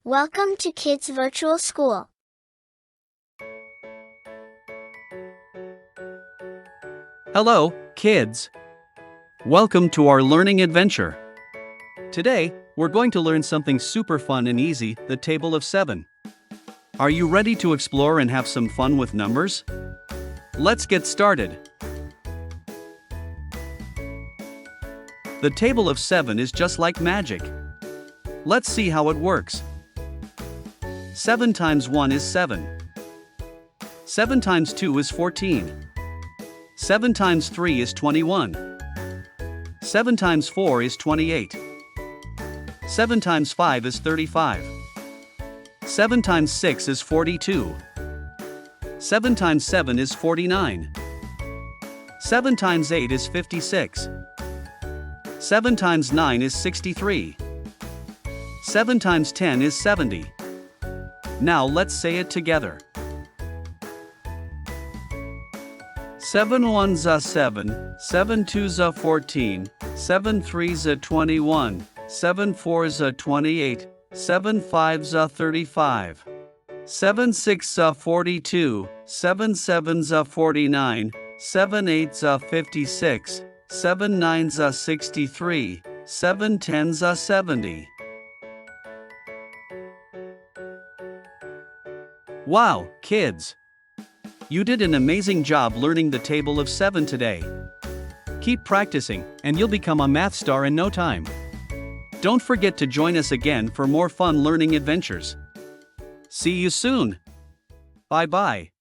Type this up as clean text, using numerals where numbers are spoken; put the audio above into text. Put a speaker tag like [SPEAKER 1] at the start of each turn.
[SPEAKER 1] Welcome to Kids Virtual School.
[SPEAKER 2] Hello, kids. Welcome to our learning adventure. Today, we're going to learn something super fun and easy, the table of 7. Are you ready to explore and have some fun with numbers? Let's get started. The table of 7 is just like magic. Let's see how it works. 7 times 1 is 7. 7 times 2 is 14. 7 times 3 is 21. 7 times 4 is 28. 7 times 5 is 35. 7 times 6 is 42. 7 times 7 is 49. 7 times 8 is 56. 7 times 9 is 63. 7 times 10 is 70. Now let's say it together. 7 ones are 7, 7 twos are 14, 7 threes are 21, 7 fours are 28, 7 fives are 35, 7 sixes are 42, 7 sevens are 49, 7 eights are 56, 7 nines are 63, 7 tens are 70. Wow, kids! You did an amazing job learning the table of 7 today. Keep practicing, and you'll become a math star in no time. Don't forget to join us again for more fun learning adventures. See you soon! Bye-bye.